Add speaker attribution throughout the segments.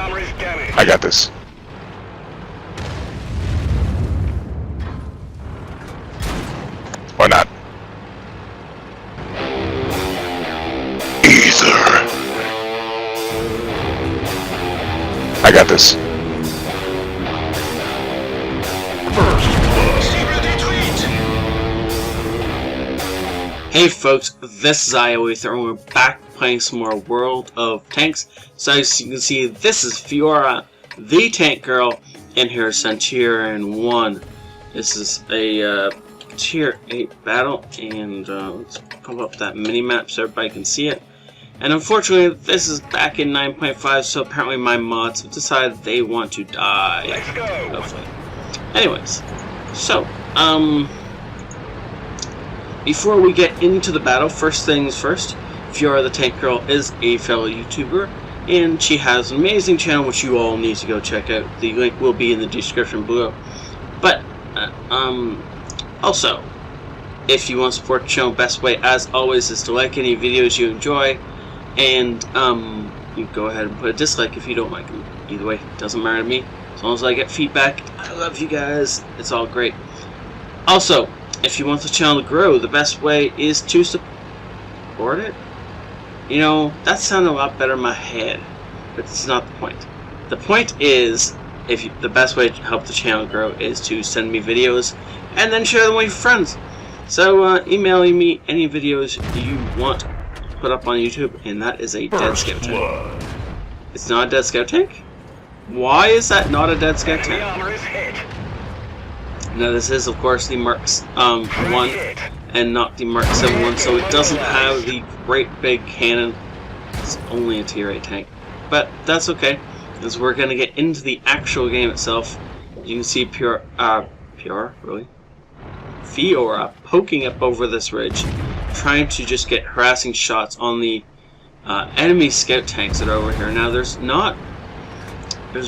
Speaker 1: armor is damaged.
Speaker 2: I got this. Or not. Ether. I got this.
Speaker 3: Hey folks, this is ioEther and we're back playing some more World of Tanks. So as you can see, this is Fiaura the Tank Girl, and here's Centurion 1. This is a tier 8 battle, and let's pump up that mini-map so everybody can see it. And unfortunately, this is back in 9.5, so apparently my mods have decided they want to die.
Speaker 1: Let's go.
Speaker 3: Hopefully. Anyways, so, before we get into the battle, first things first, Fiaura the Tank Girl is a fellow YouTuber, and she has an amazing channel which you all need to go check out. The link will be in the description below. But, also, if you want to support the channel, best way, as always, is to like any videos you enjoy, and, you can go ahead and put a dislike if you don't like them. Either way, it doesn't matter to me. As long as I get feedback, I love you guys. It's all great. Also, if you want the channel to grow, the best way is to support it. You know, that sounded a lot better in my head, but it's not the point. The point is, the best way to help the channel grow is to send me videos and then share them with your friends. So, emailing me any videos you want to put up on YouTube, and that is a dead scout tank. It's not a dead scout tank? Why is that not a dead scout tank?
Speaker 1: Armor is hit.
Speaker 3: Now this is of course the Mark 1 and not the Mark 7 so it doesn't have the great big cannon. It's only a tier 8 tank. But that's okay, as we're going to get into the actual game itself. You can see Fiaura poking up over this ridge, trying to just get harassing shots on the enemy scout tanks that are over here. Now there's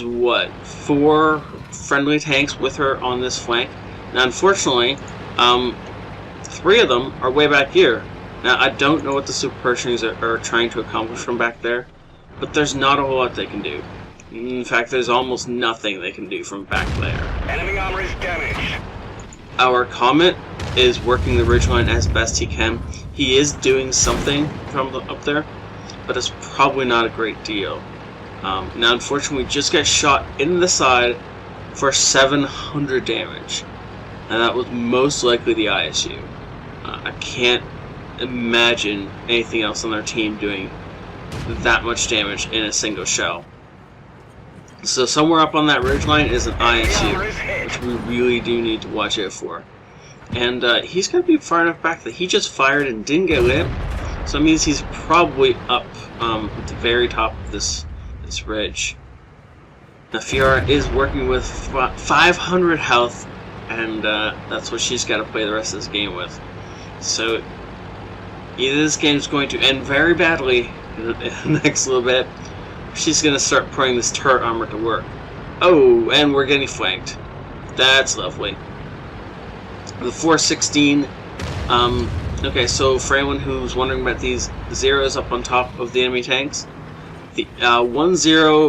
Speaker 3: what, 4 friendly tanks with her on this flank. Now unfortunately, 3 of them are way back here. Now I don't know what the super Pershings are trying to accomplish from back there, but there's not a whole lot they can do. In fact, there's almost nothing they can do from back there.
Speaker 1: Enemy armor is damaged.
Speaker 3: Our Comet is working the ridgeline as best he can. He is doing something from up there, but it's probably not a great deal. Now unfortunately we just got shot in the side for 700 damage, and that was most likely the ISU. I can't imagine anything else on their team doing that much damage in a single shell. So somewhere up on that ridgeline is an ISU, which we really do need to watch out for. And he's going to be far enough back that he just fired and didn't get lit, so it means he's probably up at the very top of this ridge. Now Fiaura is working with 500 health, and that's what she's got to play the rest of this game with. So either this game is going to end very badly in the next little bit, or she's going to start putting this turret armor to work. Oh, and we're getting flanked. That's lovely. The 416. Okay, so for anyone who's wondering about these zeros up on top of the enemy tanks, the 10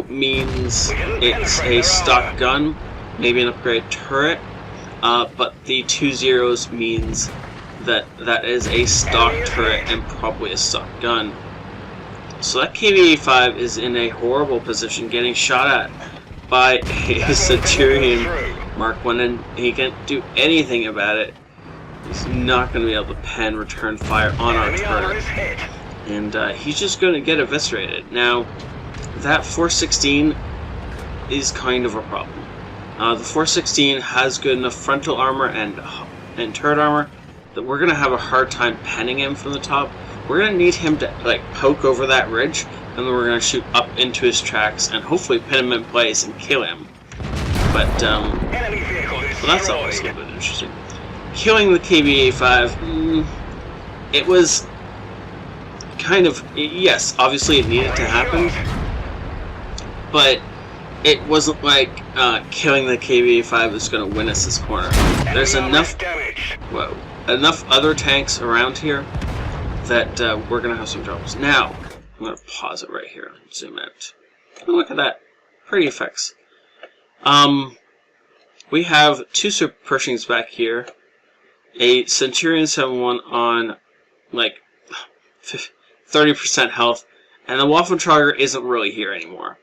Speaker 3: means it's a stock gun, maybe an upgrade turret, but the 20 means that is a stock turret and probably a stock gun. So that KV-85 is in a horrible position, getting shot at by a Centurion Mark 1, and he can't do anything about it. He's not going to be able to pen return fire on our turret, and he's just going to get eviscerated. Now, that 416 is kind of a problem. The 416 has good enough frontal armor and turret armor that we're going to have a hard time penning him from the top. We're going to need him to like poke over that ridge, and then we're going to shoot up into his tracks and hopefully pin him in place and kill him. But well, that's always a little bit interesting. Killing the KV-85, it was kind of, yes, obviously it needed to happen, but it wasn't like killing the KV-85 was going to win us this corner. There's enough other tanks around here that we're going to have some troubles. Now, I'm going to pause it right here and zoom out. Oh, look at that. pretty effects. We have 2 super Pershings back here. A Centurion 7-1 on like 30% health, and the Waffentrager isn't really here anymore.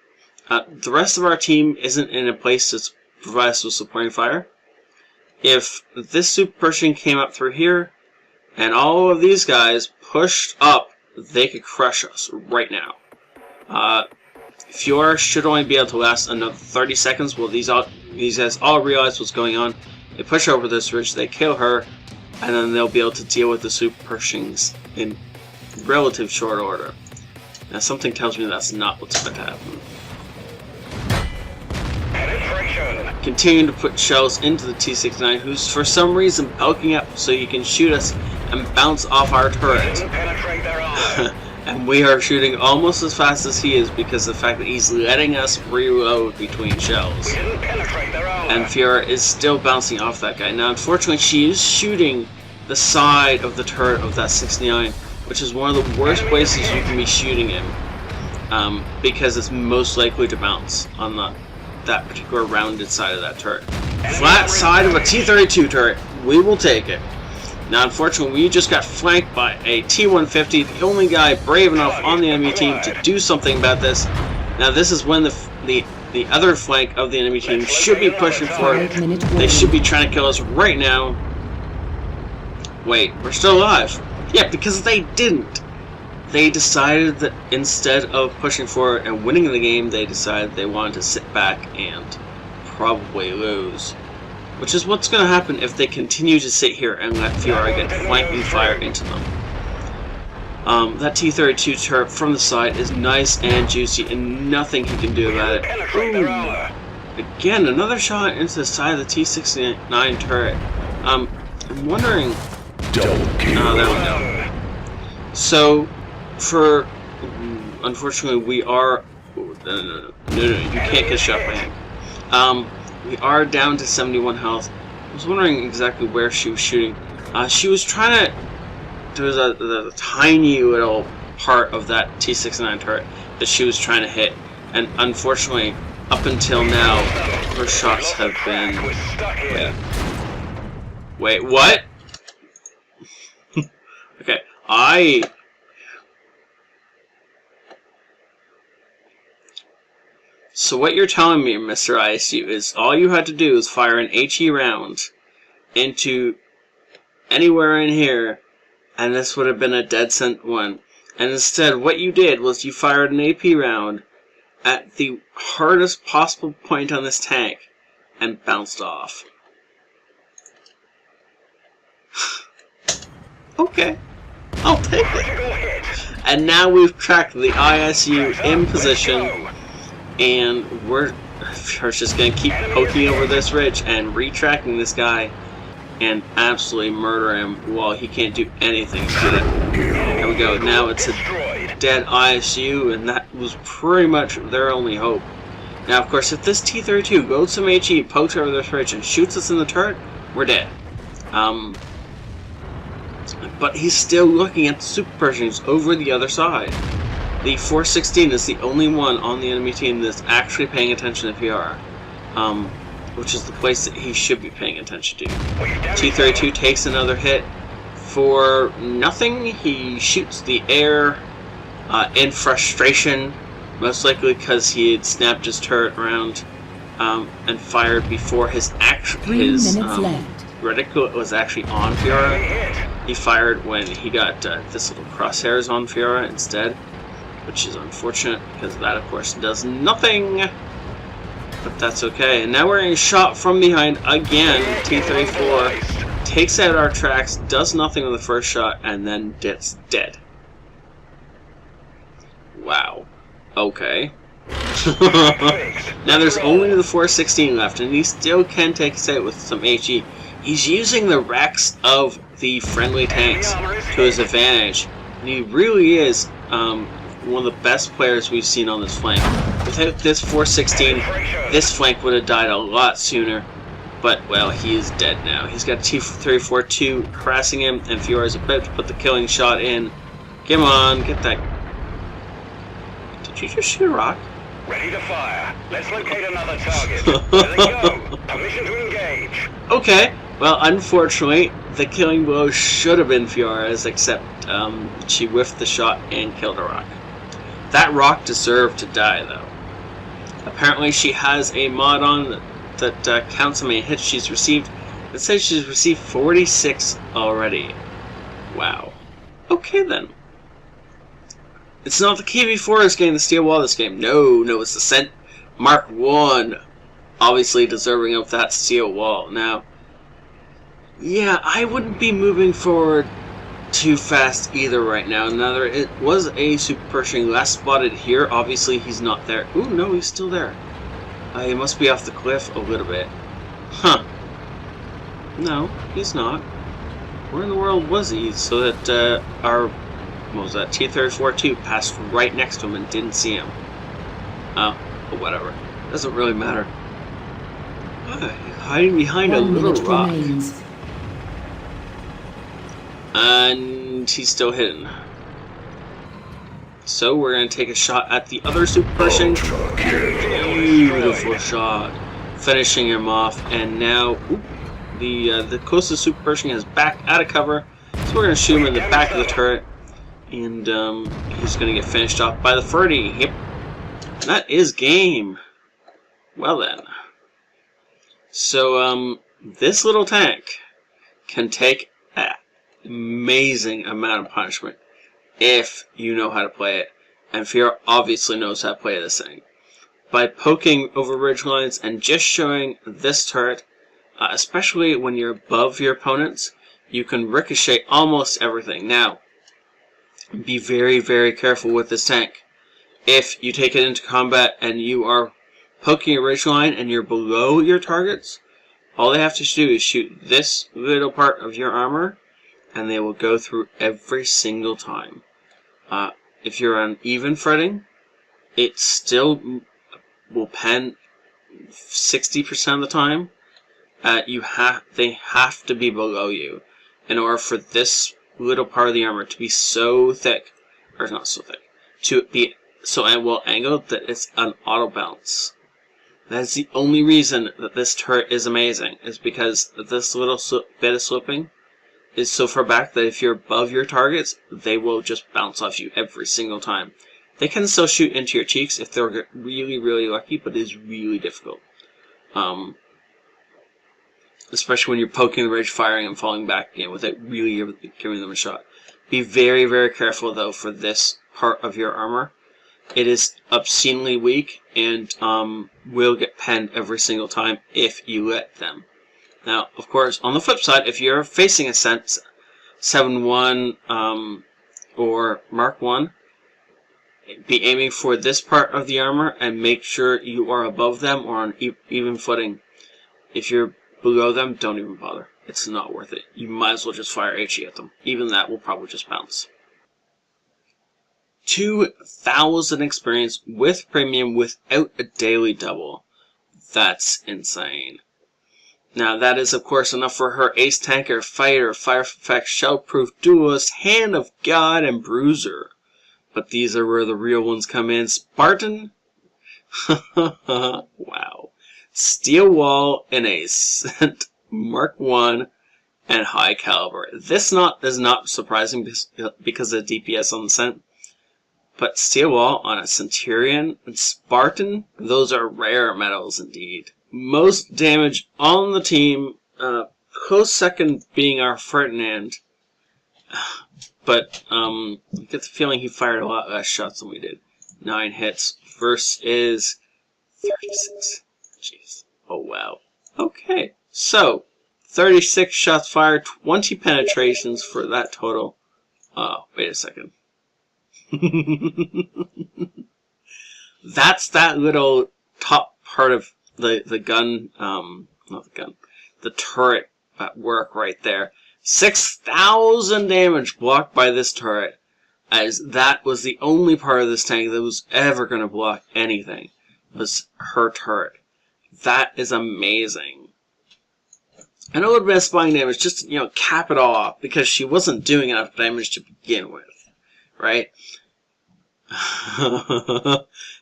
Speaker 3: The rest of our team isn't in a place to provide us with supporting fire. If this super Pershing came up through here, and all of these guys pushed up, they could crush us right now. Fiaura should only be able to last another 30 seconds while these guys all realize what's going on. They push over this ridge, they kill her, and then they'll be able to deal with the super Pershings in relative short order. Now something tells me that's not what's about to happen. Continuing to put shells into the T-69, who's for some reason poking up so he can shoot us and bounce off our turret. And we are shooting almost as fast as he is because of the fact that he's letting us reload between shells. And Fiaura is still bouncing off that guy. Now unfortunately she is shooting the side of the turret of that 69, which is one of the worst places you can be shooting him, because it's most likely to bounce on that particular rounded side of that turret. Flat side of a T-32 turret, we will take it. Now unfortunately we just got flanked by a T-150, the only guy brave enough on the enemy team to do something about this. Now this is when the other flank of the enemy team should be pushing forward. They should be trying to kill us right now. Wait, we're still alive. Yeah, because they didn't. They decided that instead of pushing forward and winning the game, they decided they wanted to sit back and probably lose. Which is what's going to happen if they continue to sit here and let Fiaura get flanking fire into them. That T-32 turret from the side is nice and juicy, and nothing he can do about it. Ooh. Again, another shot into the side of the T-69 turret. I'm wondering... Oh, there we go. So, unfortunately, we are... No, you can't get shot by him. We are down to 71 health. I was wondering exactly where she was shooting. She was trying to... There was a tiny little part of that T-69 turret that she was trying to hit. And unfortunately, up until now, her shots have been... Wait, what? Okay, So what you're telling me, Mr. ISU, is all you had to do is fire an HE round into anywhere in here, and this would have been a dead cent one. And instead, what you did was you fired an AP round at the hardest possible point on this tank and bounced off. Okay, I'll take it. And now we've tracked the ISU in position, and we're just going to keep poking over this ridge and retracking this guy and absolutely murder him while he can't do anything about it. There we go. Now it's a dead ISU, and that was pretty much their only hope. Now, of course, if this T-32 goes some HE, pokes over this ridge, and shoots us in the turret, we're dead. But he's still looking at the super Pershings over the other side. The 416 is the only one on the enemy team that's actually paying attention to Fiaura, which is the place that he should be paying attention to. T-32 takes another hit for nothing. He shoots the air in frustration, most likely because he had snapped his turret around and fired before his reticle was actually on Fiaura. He fired when he got this little crosshairs on Fiaura instead, which is unfortunate because that, of course, does nothing. But that's okay. And now we're getting shot from behind again. T-34 takes out our tracks, does nothing with the first shot, and then gets dead. Wow. Okay. Now there's only the 416 left, and he still can take us out with some HE. He's using the wrecks of the friendly tanks to his advantage, and he really is one of the best players we've seen on this flank. Without this 416, this flank would have died a lot sooner, but, well, he is dead now. He's got T-342 harassing him, and Fiaura's about to put the killing shot in. Come on, get that... Did you just shoot a rock?
Speaker 1: Ready to fire. Let's locate another target. There they go. Permission to engage.
Speaker 3: Okay. Well, unfortunately, the killing blow should have been Fiaura's, except she whiffed the shot and killed a rock. That rock deserved to die, though. Apparently, she has a mod on that counts how many hits she's received. It says she's received 46 already. Wow. Okay, then. It's not the KV-4 that's getting the steel wall this game. No, it's the Cent Mark 1. Obviously deserving of that steel wall. Now, yeah, I wouldn't be moving forward too fast either right now. Now, it was a Super Pershing last spotted here. Obviously, he's not there. Ooh, no, he's still there. He must be off the cliff a little bit. Huh. No, he's not. Where in the world was he? So that our, what was that, T-34-2 passed right next to him and didn't see him. Oh, but whatever. Doesn't really matter. Hiding behind a little rock.
Speaker 4: Remains.
Speaker 3: And he's still hidden. So we're going to take a shot at the other Super Pershing. Beautiful shot. Finishing him off. And now the closest Super Pershing is back out of cover. So we're going to shoot him in the back of the turret. And he's going to get finished off by the 30. Yep. And that is game. Well then. So this little tank can take an amazing amount of punishment if you know how to play it. And Fiaura obviously knows how to play this thing. By poking over ridge lines and just showing this turret, especially when you're above your opponents, you can ricochet almost everything. Now, be very, very careful with this tank. If you take it into combat and you are poking a ridge line and you're below your targets, all they have to do is shoot this little part of your armor and they will go through every single time. If you're on even fretting, it still will pen 60% of the time. They have to be below you in order for this little part of the armor to be so thick, or not so thick, to be so well angled that it's an auto bounce. That's the only reason that this turret is amazing, is because this little bit of slipping is so far back that if you're above your targets, they will just bounce off you every single time. They can still shoot into your cheeks if they're really, really lucky, but it is really difficult. Especially when you're poking the ridge, firing, and falling back again without really giving them a shot. Be very, very careful, though, for this part of your armor. It is obscenely weak and will get penned every single time if you let them. Now, of course, on the flip side, if you're facing a 7-1 or Mark 1, be aiming for this part of the armor and make sure you are above them or on even footing. If you're below them, don't even bother. It's not worth it. You might as well just fire HE at them. Even that will probably just bounce. 2,000 experience with premium without a daily double. That's insane. Now that is of course enough for her ace tanker, fighter, fire effect, shell-proof duelist, hand of God, and bruiser. But these are where the real ones come in. Spartan? Wow. Steel wall in a Cent Mark 1 and high caliber. This is not surprising because of the DPS on the Cent. But steel wall on a Centurion and Spartan, those are rare medals indeed. Most damage on the team, close second being our Ferdinand. But I get the feeling he fired a lot less shots than we did. 9 hits versus 36. Jeez. Oh wow. Okay. So 36 shots fired, 20 penetrations for that total. Oh, wait a second. That's that little top part of the gun, not the gun, the turret at work right there. 6,000 damage blocked by this turret, as that was the only part of this tank that was ever going to block anything, was her turret. That is amazing. And a little bit of spine damage, just to, cap it all off, because she wasn't doing enough damage to begin with, right?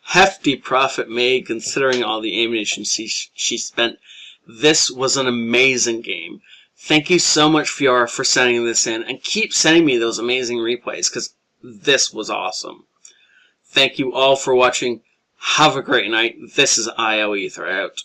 Speaker 3: hefty profit made considering all the ammunition she spent. This was an amazing game. Thank you so much, Fiaura, for sending this in, and keep sending me those amazing replays, because this was awesome. Thank you all for watching. Have a great night. This is ioEther out.